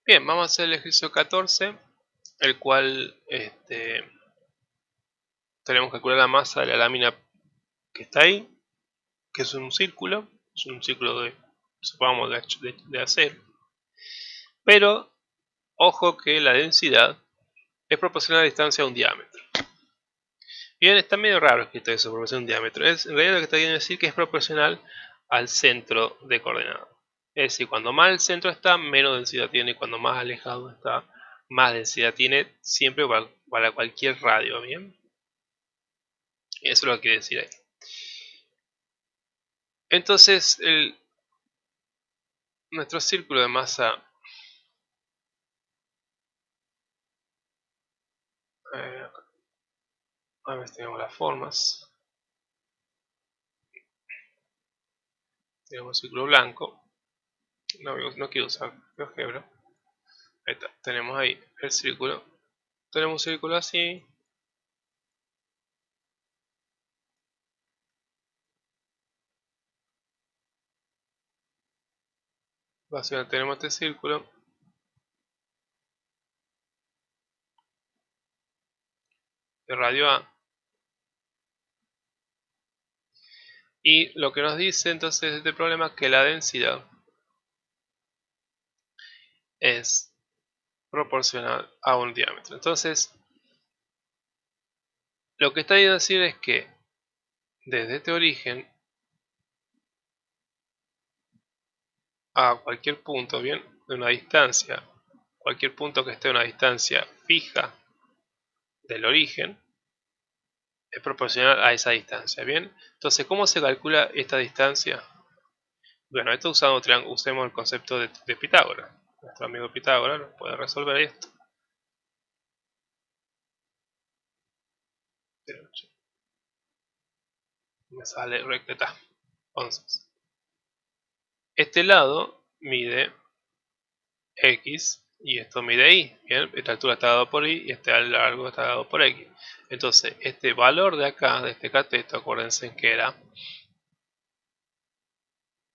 Bien, vamos a hacer el ejercicio 14, el cual tenemos que calcular la masa de la lámina que está ahí, que es un círculo de, supongamos, de acero. Pero, ojo que la densidad es proporcional a la distancia a un diámetro. Bien, está medio raro escrito eso, proporcional a un diámetro. En realidad lo que está queriendo decir que es proporcional al centro de coordenadas. Es decir, cuando más el centro está, menos densidad tiene, y cuando más alejado está, más densidad tiene, siempre para cualquier radio, ¿bien? Eso es lo que quiere decir ahí. Entonces, nuestro círculo de masa, a ver, tenemos las formas. Tenemos un círculo blanco. No quiero usar GeoGebra. Ahí está, tenemos ahí el círculo. Tenemos un círculo así. Básicamente tenemos este círculo de radio A. Y lo que nos dice entonces este problema es que la densidad es proporcional a un diámetro. Entonces, lo que está queriendo decir es que desde este origen a cualquier punto, bien, de una distancia, cualquier punto que esté a una distancia fija del origen, es proporcional a esa distancia, bien. Entonces, ¿cómo se calcula esta distancia? Bueno, esto usemos el concepto de Pitágoras. Nuestro amigo Pitágoras nos puede resolver esto. Me sale recta. Entonces, este lado mide X y esto mide Y. Bien, esta altura está dado por Y y este largo está dado por X. Entonces, este valor de acá, de este cateto, acuérdense que era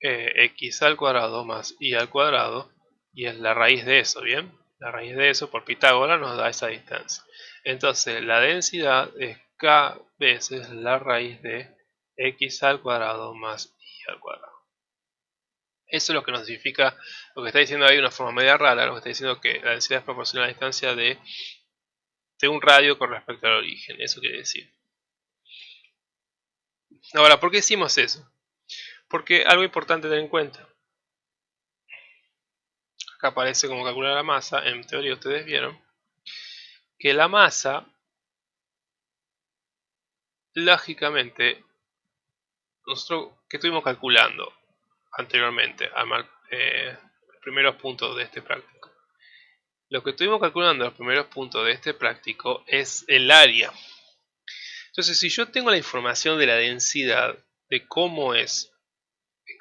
X al cuadrado más Y al cuadrado, y es la raíz de eso, ¿bien? La raíz de eso por Pitágoras nos da esa distancia. Entonces, la densidad es K veces la raíz de X al cuadrado más Y al cuadrado. Eso es lo que nos significa, lo que está diciendo ahí de una forma media rara, lo que está diciendo que la densidad es proporcional a la distancia de un radio con respecto al origen, eso quiere decir. Ahora, ¿por qué hicimos eso? Porque algo importante tener en cuenta. Acá aparece como calcular la masa, en teoría ustedes vieron que la masa, lógicamente, nosotros que estuvimos calculando anteriormente, los primeros puntos de este práctico. Lo que estuvimos calculando en los primeros puntos de este práctico es el área. Entonces, si yo tengo la información de la densidad, de cómo es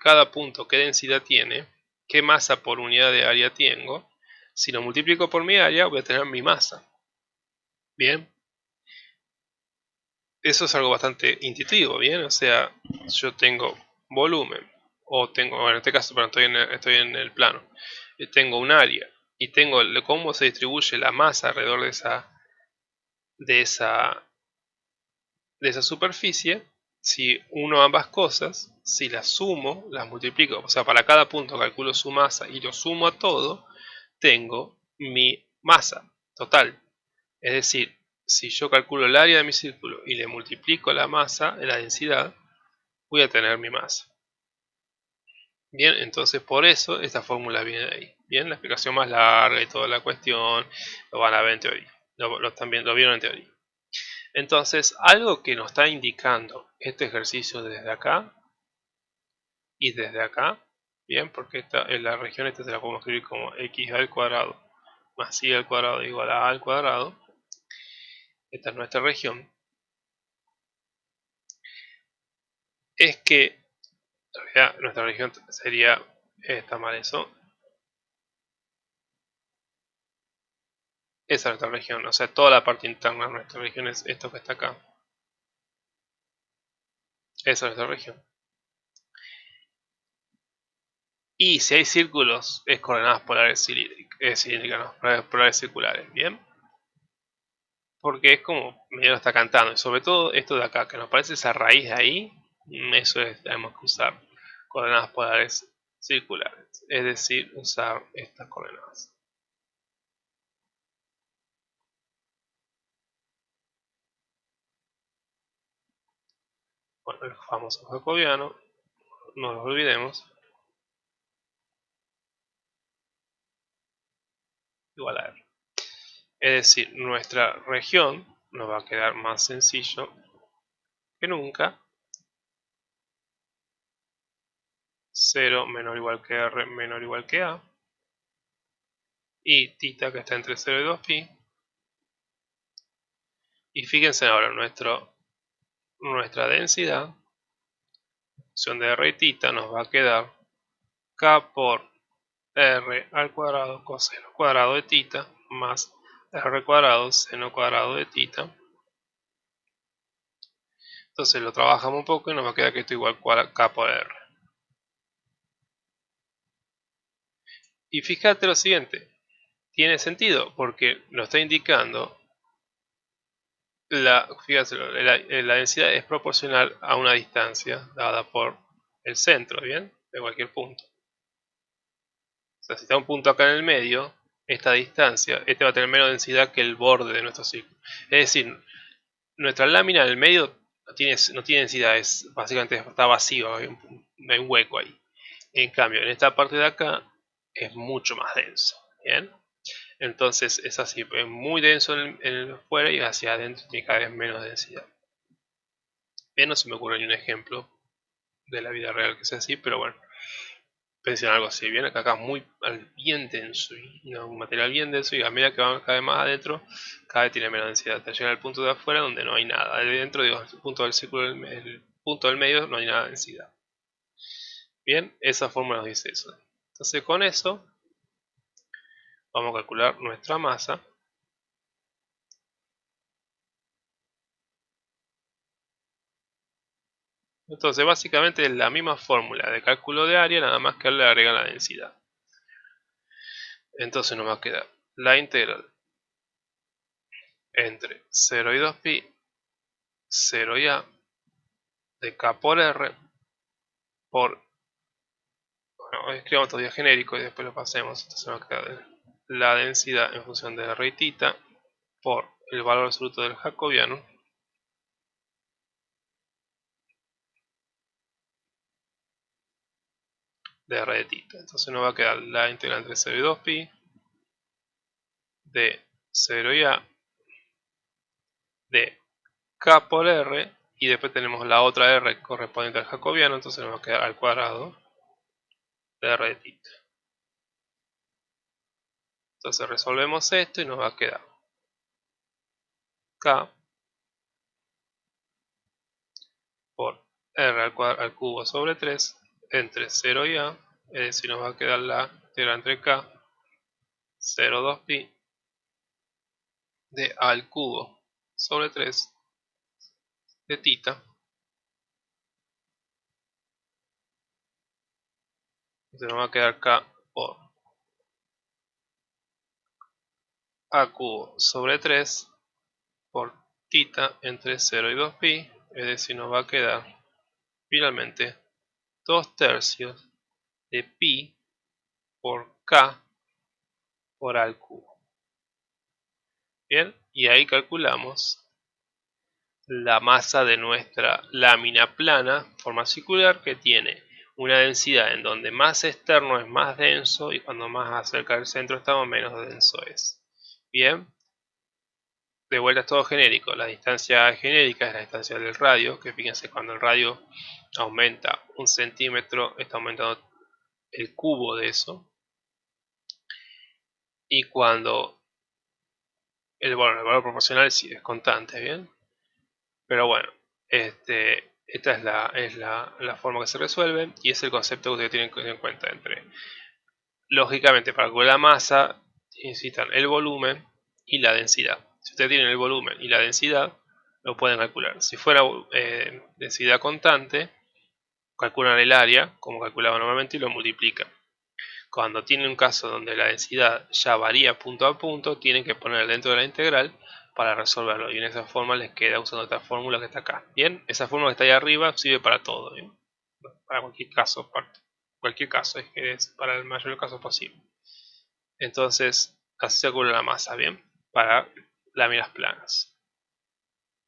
cada punto, qué densidad tiene, qué masa por unidad de área tengo, si lo multiplico por mi área, voy a tener mi masa. Bien, eso es algo bastante intuitivo, bien, o sea, yo tengo volumen, o tengo, bueno, en este caso, pero estoy en el plano, tengo un área, y tengo cómo se distribuye la masa alrededor de esa, de esa superficie. Si uno ambas cosas, si las sumo, las multiplico, o sea, para cada punto calculo su masa y lo sumo a todo, tengo mi masa total. Es decir, si yo calculo el área de mi círculo y le multiplico la masa, la densidad, voy a tener mi masa. Bien, entonces por eso esta fórmula viene de ahí. Bien, la explicación más larga y toda la cuestión lo van a ver en teoría. También lo vieron en teoría. Entonces, algo que nos está indicando este ejercicio desde acá y desde acá, bien, porque en la región esta se la podemos escribir como x al cuadrado más y al cuadrado igual a al cuadrado. Esta es nuestra región. Es que en realidad nuestra región sería, está mal eso, esa es nuestra región, o sea, toda la parte interna de nuestra región es esto que está acá. Esa es nuestra región. Y si hay círculos, es coordenadas polares cilíndricas, no, polares circulares, ¿bien? Porque es como medio lo está cantando, y sobre todo esto de acá, que nos parece esa raíz de ahí, eso es, tenemos que usar coordenadas polares circulares, es decir, usar estas coordenadas. Bueno, el famoso jacobiano, no lo olvidemos, igual a R. Es decir, nuestra región nos va a quedar más sencillo que nunca. 0 menor o igual que R menor o igual que A. Y θ que está entre 0 y 2pi. Y fíjense ahora, nuestra densidad, función de R y θ, nos va a quedar K por R al cuadrado coseno cuadrado de θ más R cuadrado seno cuadrado de θ. Entonces lo trabajamos un poco y nos va a quedar que esto igual a K por R. Y fíjate lo siguiente, tiene sentido porque nos está indicando la densidad es proporcional a una distancia dada por el centro, ¿bien? De cualquier punto. O sea, si está un punto acá en el medio, esta distancia, este va a tener menos densidad que el borde de nuestro círculo. Es decir, nuestra lámina en el medio no tiene densidad, básicamente está vacío, hay un hueco ahí. En cambio, en esta parte de acá es mucho más denso, ¿bien? Entonces es así, es muy denso en fuera y hacia adentro tiene cada vez menos densidad. Bien, no se me ocurre ni un ejemplo de la vida real que sea así, pero bueno, pensé en algo así. Bien, acá es bien denso, un material bien denso y a medida que va cada vez más adentro, cada vez tiene menos densidad. Hasta llegar al punto de afuera donde no hay nada. Dentro, digo, el punto del círculo, el punto del medio no hay nada de densidad. Bien, esa fórmula nos dice eso. Entonces con eso vamos a calcular nuestra masa. Entonces básicamente es la misma fórmula de cálculo de área, nada más que le agregan la densidad. Entonces nos va a quedar la integral entre 0 y 2pi, 0 y a, de k por r, por, bueno, escribamos todavía genérico y después lo pasemos, entonces nos va a quedar la densidad en función de r y θ por el valor absoluto del jacobiano de r de θ. Entonces nos va a quedar la integral entre 0 y 2pi de 0 y a de k por r, y después tenemos la otra r correspondiente al jacobiano, entonces nos va a quedar al cuadrado de r de θ. Entonces resolvemos esto y nos va a quedar k por r al cubo sobre 3 entre 0 y a, es decir, nos va a quedar la integral entre k 0,2pi de a al cubo sobre 3 de θ. Entonces nos va a quedar k por a cubo sobre 3 por θ entre 0 y 2pi, es decir, nos va a quedar finalmente 2 tercios de pi por k por a al cubo. Bien, y ahí calculamos la masa de nuestra lámina plana, forma circular, que tiene una densidad en donde más externo es más denso y cuando más cerca del centro estamos menos denso es. Bien, de vuelta es todo genérico. La distancia genérica es la distancia del radio, que fíjense, cuando el radio aumenta 1 centímetro está aumentando el cubo de eso, y cuando el valor proporcional sí es constante, bien, pero bueno, esta es la forma que se resuelve y es el concepto que ustedes tienen que tener en cuenta. Lógicamente, para calcular la masa necesitan el volumen y la densidad. Si ustedes tienen el volumen y la densidad, lo pueden calcular. Si fuera densidad constante, calculan el área como calculaban normalmente y lo multiplican. Cuando tiene un caso donde la densidad ya varía punto a punto, tienen que poner dentro de la integral para resolverlo. Y en esa forma les queda usando esta fórmula que está acá. Bien, esa fórmula que está ahí arriba sirve para todo. ¿Bien? Para cualquier caso, es que es para el mayor caso posible. Entonces, así se calcula la masa, ¿bien? Para láminas planas.